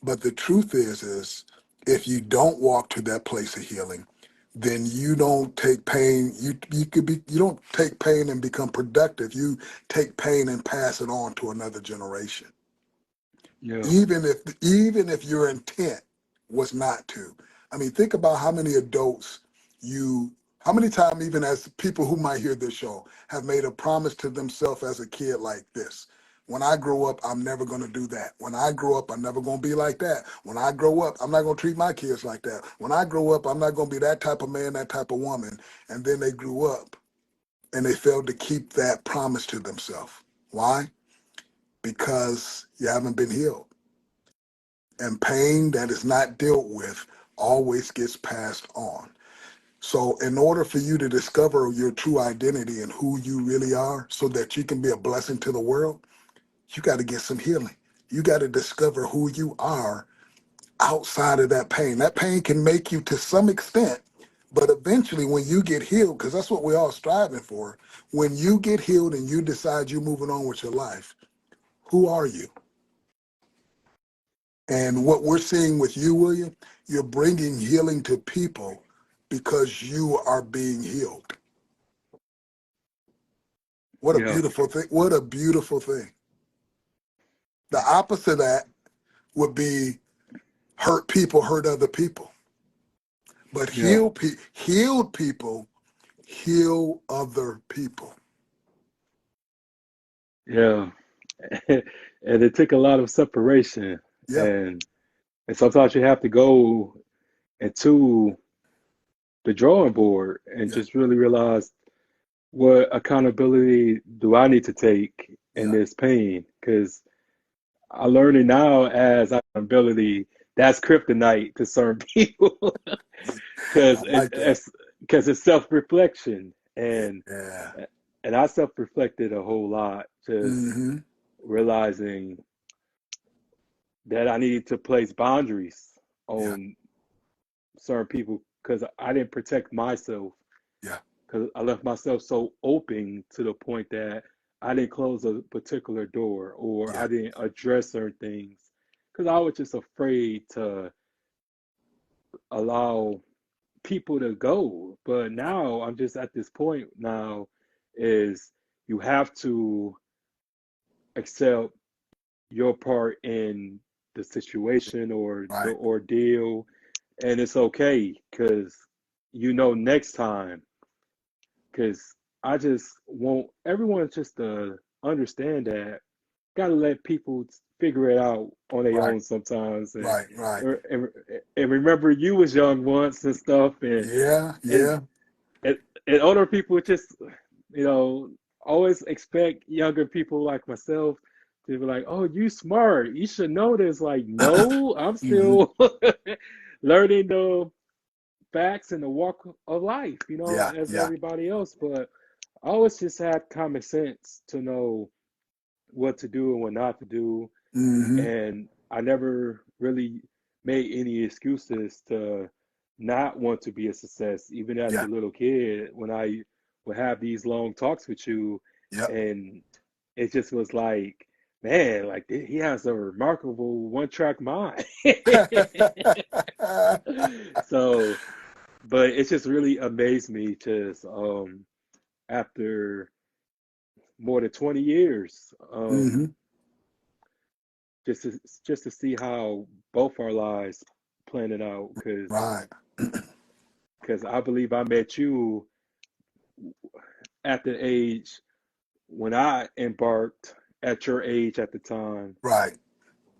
But the truth is if you don't walk to that place of healing, then you don't take pain. You don't take pain and become productive. You take pain and pass it on to another generation. Yeah. Even if your intent was not to. I mean, think about how many adults how many times, even as people who might hear this show, have made a promise to themselves as a kid like this. When I grow up, I'm never going to do that. When I grow up, I'm never going to be like that. When I grow up, I'm not going to treat my kids like that. When I grow up, I'm not going to be that type of man, that type of woman. And then they grew up and they failed to keep that promise to themselves. Why? Because you haven't been healed. And pain that is not dealt with always gets passed on. So in order for you to discover your true identity and who you really are so that you can be a blessing to the world, you got to get some healing. You got to discover who you are outside of that pain. That pain can make you to some extent, but eventually when you get healed, because that's what we're all striving for, when you get healed and you decide you're moving on with your life, who are you? And what we're seeing with you, William, you're bringing healing to people because you are being healed. What a Yeah. beautiful thing. What a beautiful thing. The opposite of that would be hurt people hurt other people. But Yeah. healed people heal other people. Yeah. And it took a lot of separation, Yeah. and And sometimes you have to go into the drawing board and Yeah, just really realize what accountability do I need to take in yeah, this pain? Because I learn it now as accountability. That's kryptonite to certain people I because like that. it's self-reflection and Yeah. I self-reflected a whole lot, just Mm-hmm. realizing that I needed to place boundaries Yeah, on certain people because I didn't protect myself yeah, because I left myself so open to the point that I didn't close a particular door or yeah, I didn't address certain things because I was just afraid to allow people to go. But now I'm just at this point now is you have to accept your part in the situation or the right. ordeal, and it's okay because next time. Because I just want everyone just to understand that gotta let people figure it out on their Right, own sometimes, right, right. and, and remember you was young once and stuff, Yeah, and yeah, and, and older people just you know always expect younger people like myself to be like, oh, you smart, you should know this. Like, no, I'm hmm, still learning the facts and the walk of life, yeah, as yeah, everybody else. But I always just had common sense to know what to do and what not to do. hmm, And I never really made any excuses to not want to be a success, even as a yeah, little kid, when I would have these long talks with you. yep. And it just was like, man, like he has a remarkable one track mind. So, but it just really amazed me just after more than 20 years, hmm, just to, just to see how both our lives planning out. right, Because I believe I met you at the age when I embarked at your age at the time. right.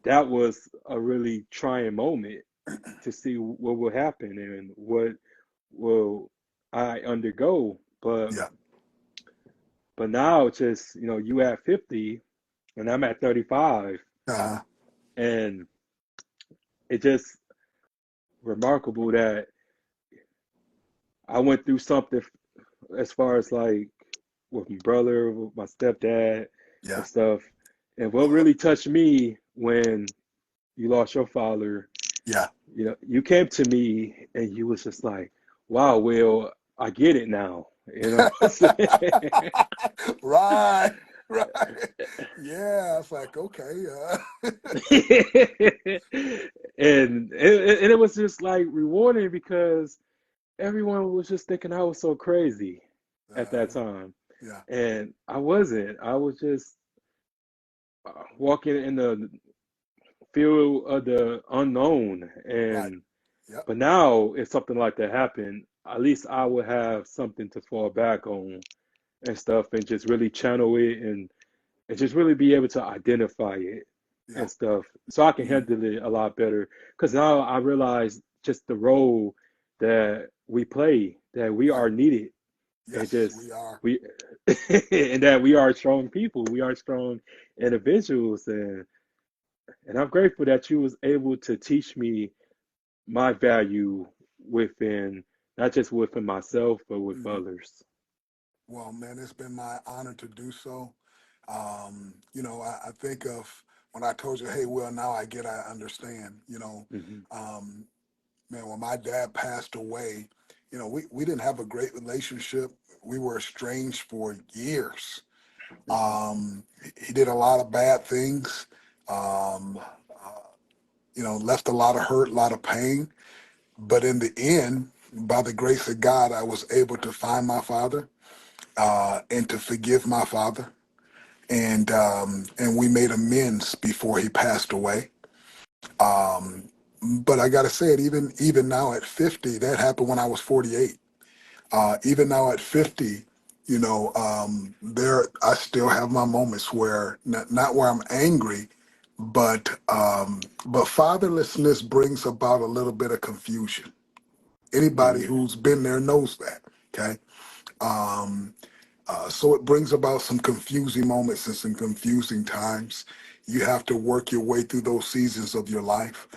That was a really trying moment to see what will happen and what will I undergo. Yeah, But now it's just you at 50 and I'm at 35, uh, and it just remarkable that I went through something as far as like with my brother, with my stepdad and yeah, stuff. And what really touched me when you lost your father, yeah. you came to me and you was just like, wow, Will, I get it now. Right, right. Yeah, it's like, okay. And it was just like rewarding because everyone was just thinking I was so crazy at that Uh, time. yeah, And I wasn't. I was just walking in the field of the unknown. right. And Yep, but now, if something like that happened, at least I would have something to fall back on and stuff, and just really channel it and just really be able to identify it yeah. and stuff, so I can Mm, handle it a lot better. Because now I realize just the role that we play, that we right. are needed, and Yes, just we are. we and that we are strong people, we are strong individuals, and I'm grateful that you was able to teach me my value within not just within myself but with Hmm. others. Well, man, it's been my honor to do so. I think of when I told you, hey, well, now I get, I understand, Hmm. um, man, when my dad passed away, we didn't have a great relationship. We were estranged for years. Hmm. He did a lot of bad things, um, left a lot of hurt, a lot of pain. But in the end, by the grace of God, I was able to find my father and to forgive my father. And we made amends before he passed away. Um, but I got to say it, even now at 50, that happened when I was 48. Even now at 50, there I still have my moments where not where I'm angry, But fatherlessness brings about a little bit of confusion. Anybody Hmm. who's been there knows that. Okay. Um, so it brings about some confusing moments and some confusing times. You have to work your way through those seasons of your life.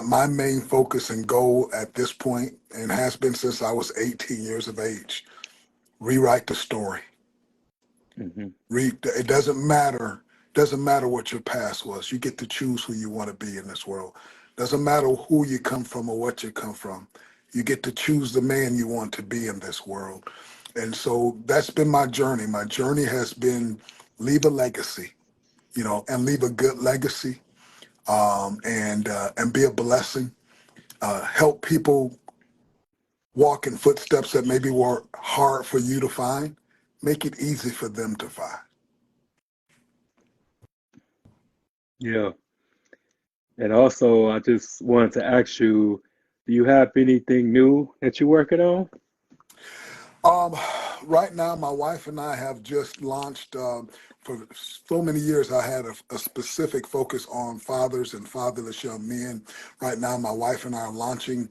My main focus and goal at this point, and has been since I was 18 years of age, rewrite the story. Hmm. It doesn't matter what your past was. You get to choose who you want to be in this world. Doesn't matter who you come from or what you come from. You get to choose the man you want to be in this world. And so that's been my journey. My journey has been leave a legacy, and leave a good legacy, and be a blessing. Help people walk in footsteps that maybe were hard for you to find. Make it easy for them to find. Yeah. And also, I just wanted to ask you, do you have anything new that you're working on? Um, right now, my wife and I have just launched. For so many years, I had a specific focus on fathers and fatherless young men. Right now, my wife and I are launching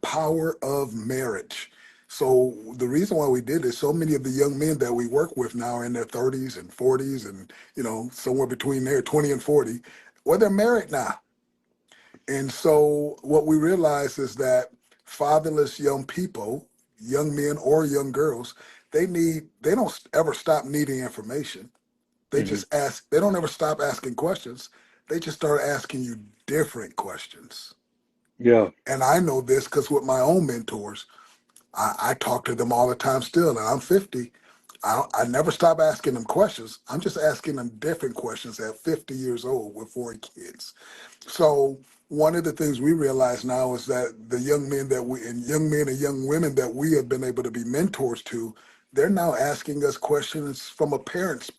Power of Marriage. So the reason why we did this, so many of the young men that we work with now are in their 30s and 40s, and somewhere between there, 20 and 40. Well, they're married now. And so what we realize is that fatherless young people, young men or young girls, they don't ever stop needing information. They Hmm. just ask, they don't ever stop asking questions. They just start asking you different questions. Yeah. And I know this because with my own mentors, I talk to them all the time still, and I'm 50. I never stop asking them questions. I'm just asking them different questions at 50 years old with 4 kids. So one of the things we realize now is that the young men and young women that we have been able to be mentors to, they're now asking us questions from a parent's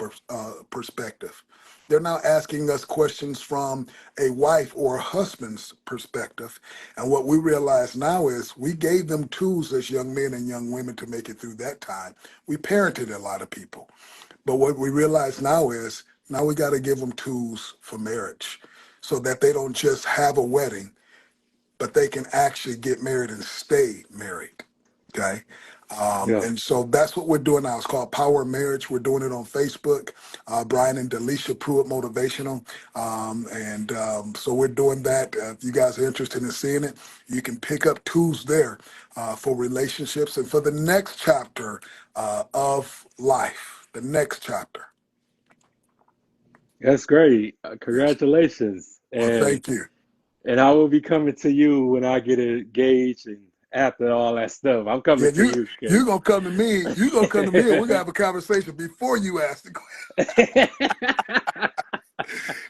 perspective. They're now asking us questions from a wife or a husband's perspective. And what we realize now is we gave them tools as young men and young women to make it through that time. We parented a lot of people. But what we realize now is now we got to give them tools for marriage so that they don't just have a wedding, but they can actually get married and stay married. Okay. Yeah. And so that's what we're doing now. It's called Power of Marriage. We're doing it on Facebook, Brian and Delisha Pruitt Motivational. So we're doing that. If you guys are interested in seeing it, you can pick up tools there for relationships and for the next chapter of life, the next chapter. That's great. Yes. Congratulations. Well, thank you. And I will be coming to you when I get engaged and after all that stuff. I'm Yeah, coming to you you you because gonna come to me. You gonna come to me, and we're gonna have a conversation before you ask the question.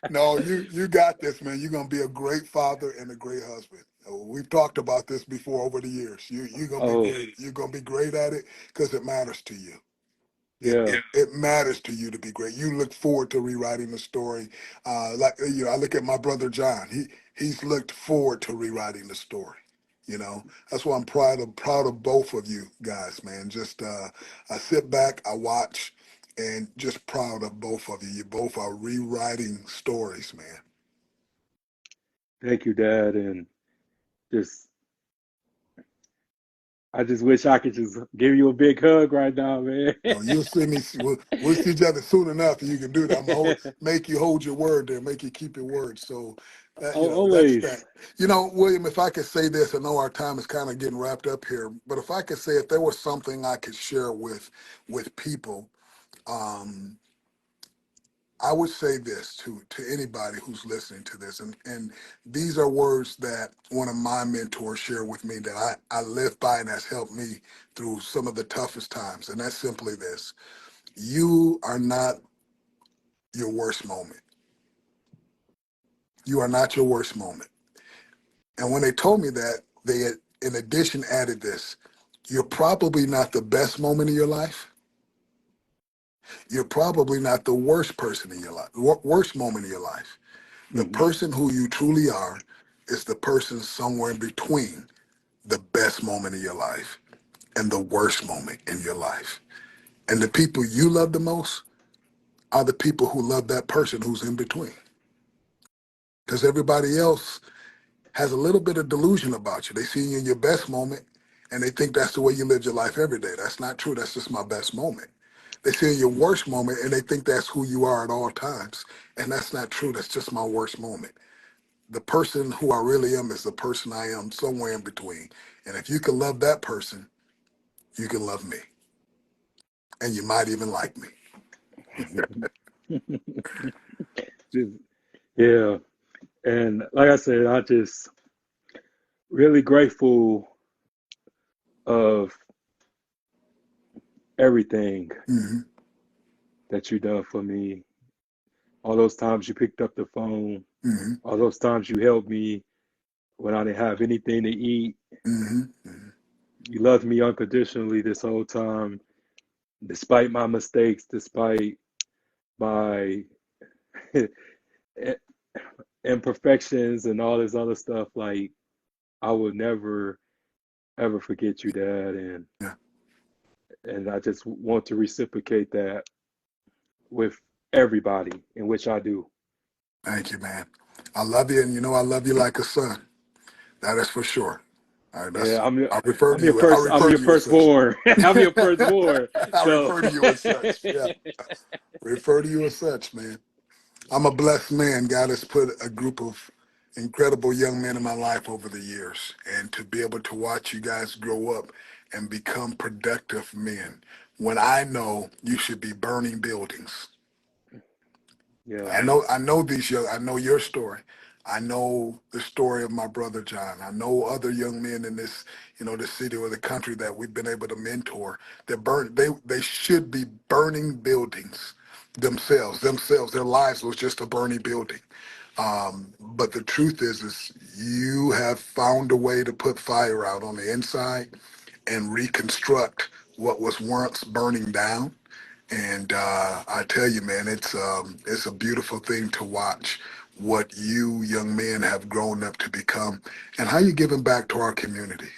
No, you got this, man. You're gonna be a great father and a great husband. We've talked about this before over the years. You're gonna be Oh, great. You're gonna be great at it because it matters to you. yeah. It matters to you to be great. You look forward to rewriting the story. I look at my brother John. He's looked forward to rewriting the story. That's why I'm proud of both of you guys, man. Just I sit back, I watch, and just proud of both of you. You both are rewriting stories, man. Thank you, Dad. And just, I just wish I could just give you a big hug right now, man. No, you'll see me. We'll see each other soon enough, and you can do that. Make you hold your word there, make you keep your word. So, that's Always. that. William, if I could say this, I know our time is kind of getting wrapped up here, but if I could say, if there was something I could share with people, um, I would say this to anybody who's listening to this, and these are words that one of my mentors shared with me that I live by and has helped me through some of the toughest times, and that's simply this. You are not your worst moment. You are not your worst moment. And when they told me that, they had, in addition, added this. You're probably not the best moment of your life. You're probably not the worst person in your life, worst moment of your life. The Hmm. person who you truly are is the person somewhere in between the best moment of your life and the worst moment in your life. And the people you love the most are the people who love that person who's in between. Because everybody else has a little bit of delusion about you. They see you in your best moment and they think that's the way you live your life every day. That's not true. That's just my best moment. They see you in your worst moment and they think that's who you are at all times. And that's not true. That's just my worst moment. The person who I really am is the person I am somewhere in between. And if you can love that person, you can love me. And you might even like me. Just, yeah. And like I said, I just really grateful of everything Hmm. that you done for me. All those times you picked up the phone, Hmm. all those times you helped me when I didn't have anything to eat. Hmm. Hmm. You loved me unconditionally this whole time, despite my mistakes, despite my imperfections and all this other stuff. Like, I would never ever forget you, Dad, Yeah. and I just want to reciprocate that with everybody, in which I do. Thank you, man. I love you, and you know I love you like a son. That is for sure. All right, Yeah, that's I refer to you. I I'm refer your to you as such. firstborn. I'm your firstborn. I So refer to you as such. Yeah, refer to you as such, man. I'm a blessed man. God has put a group of incredible young men in my life over the years, and to be able to watch you guys grow up and become productive men. When I know you should be burning buildings. yeah, I know these young. I know your story. I know the story of my brother John. I know other young men in this, this city or the country that we've been able to mentor. They should be burning buildings themselves. Their lives was just a burning building. But the truth is you have found a way to put fire out on the inside and reconstruct what was once burning down. And I tell you, man, it's a beautiful thing to watch what you young men have grown up to become and how you're giving back to our community.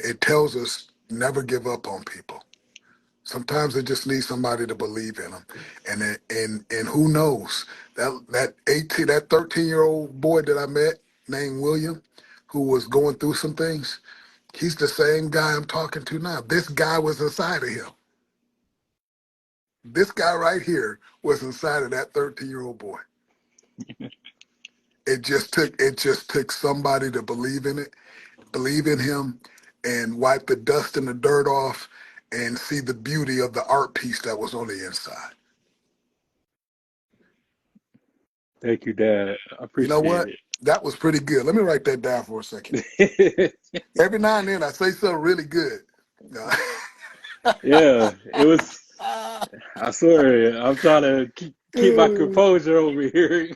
It tells us never give up on people. Sometimes they just need somebody to believe in them, and who knows that 13-year-old boy that I met named William, who was going through some things. He's the same guy I'm talking to now. This guy was inside of him. This guy right here was inside of that 13-year-old boy. It just took somebody to believe in it, believe in him, and wipe the dust and the dirt off and see the beauty of the art piece that was on the inside. thank you, Dad. I You know appreciate what? That was pretty good. Let me write that down for a second. it. Every now and then I say something really good. Yeah, it was. I swear, I'm trying to keep my composure over here.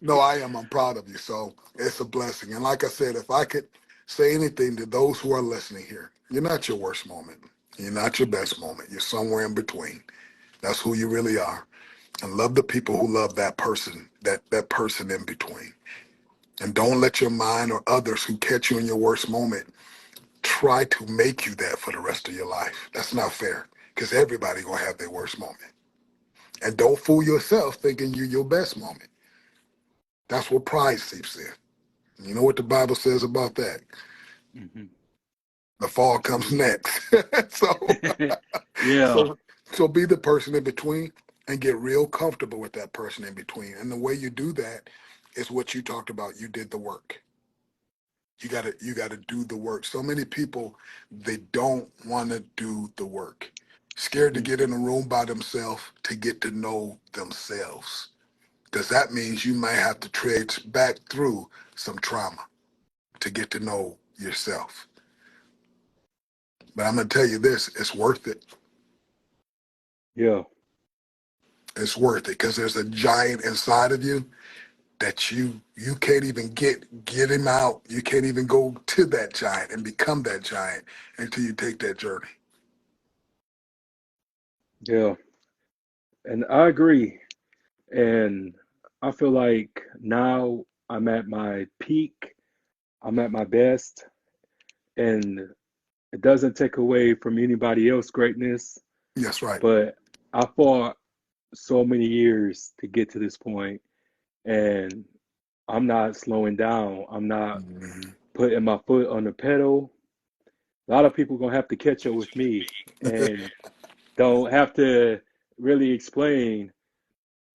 No, I am. I'm proud of you. So it's a blessing. And like I said, if I could say anything to those who are listening here, you're not your worst moment. You're not your best moment. You're somewhere in between. That's who you really are. And love the people who love that person, that person in between. And don't let your mind or others who catch you in your worst moment try to make you that for the rest of your life. That's not fair because everybody gonna have their worst moment. And don't fool yourself thinking you're your best moment. That's what pride seeps in. You know what the Bible says about that? Mhm. The fall comes Absolutely. next. so, Yeah, so, so be the person in between and get real comfortable with that person in between. And the way you do that is what you talked about. You did the work. You gotta do the work. So many people, they don't want to do the work. Scared to mhm. get in a room by themselves to get to know themselves. Because that means you might have to trade back through some trauma to get to know yourself. But I'm gonna tell you this, it's worth it. Yeah, It's worth it because there's a giant inside of you that you can't even get him out. You can't even go to that giant and become that giant until you take that journey. yeah, and I agree. And I feel like now I'm at my peak. I'm at my best, and it doesn't take away from anybody else's greatness. That's right. But I fought so many years to get to this point, and I'm not slowing down. I'm not Mhm. putting my foot on the pedal. A lot of people gonna have to catch up with me, and don't have to really explain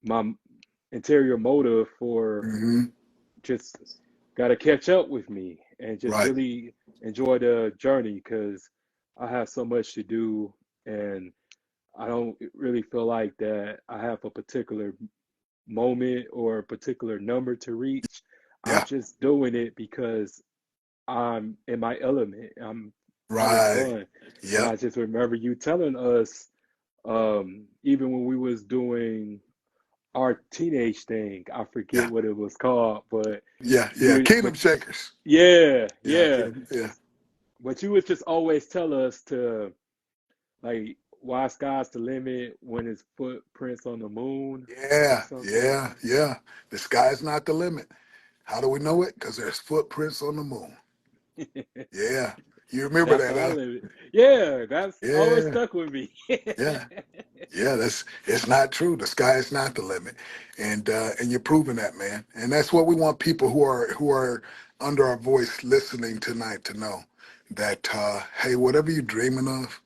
my interior motive for Mhm. just got to catch up with me and just Right. really enjoy the journey because I have so much to do and I don't really feel like that I have a particular moment or a particular number to reach. I'm Yeah. just doing it because I'm in my element. I'm having Right. fun. And I Yep. just remember you telling us, even when we was doing our teenage thing, I forget Yeah. what it was called, but Yeah. Yeah. you, Kingdom but Shakers. yeah, Yeah. yeah. Kingdom. Yeah. But you would just always tell us to like why sky's the limit when it's footprints on the moon or Yeah. something. Yeah. Yeah. The sky's not the limit. How do we know it? Because there's footprints on the moon. Yeah. You remember That's that, our huh? limit. Yeah, that's always Yeah. stuck with me. Yeah. Yeah, that's it's not true. The sky is not the limit, and you're proving that, man. And that's what we want people who are under our voice listening tonight to know that hey, whatever you're dreaming of,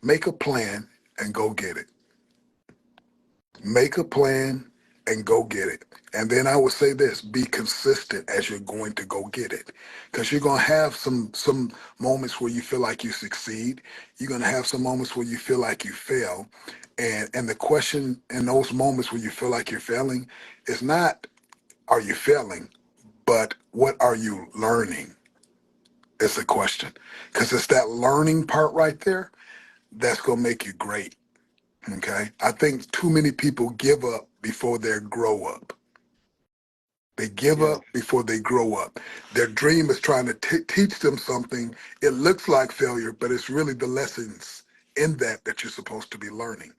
make a plan and go get it. Make a plan and go get it. And then I would say this: be consistent as you're going to go get it, because you're gonna have some moments where you feel like you succeed. You're gonna have some moments where you feel like you fail, and the question in those moments where you feel like you're failing is not are you failing, but what are you learning? Is the question, because it's that learning part right there that's gonna make you great. Okay, I think too many people give up before they grow up. They give Yeah, up before they grow up. Their dream is trying to teach them something. It looks like failure, but it's really the lessons in that you're supposed to be learning.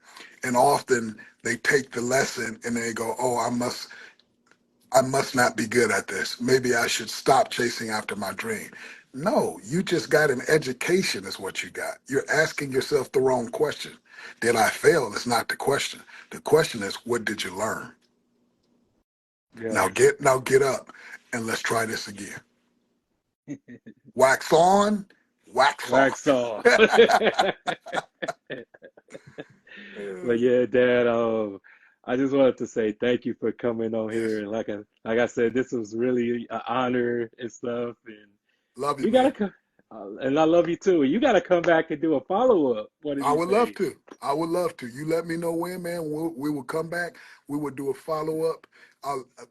And often they take the lesson and they go, "Oh, I must not be good at this. Maybe I should stop chasing after my dream." No, you just got an education is what you got. You're asking yourself the wrong question. Did I fail? Is not the question. The question is, what did you learn? yeah. Now get up and let's try this again. Wax on, wax Wax off. off. But yeah, Dad, I just wanted to say thank you for coming on here. Yes. And like I said, this was really an honor and stuff. And Love you, you gotta man. come, and I love you too. You gotta come back and do a follow up. What did I you would love say? to. I would love to. You let me know when, man. We will come back. We will do a follow up.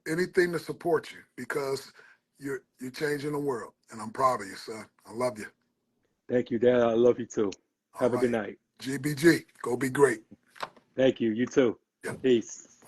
Anything to support you because you're changing the world, and I'm proud of you, son. I love you. Thank you, Dad. I love you too. All Have a good right, night. GBG, go be great. Thank you. You too. Yeah. Peace.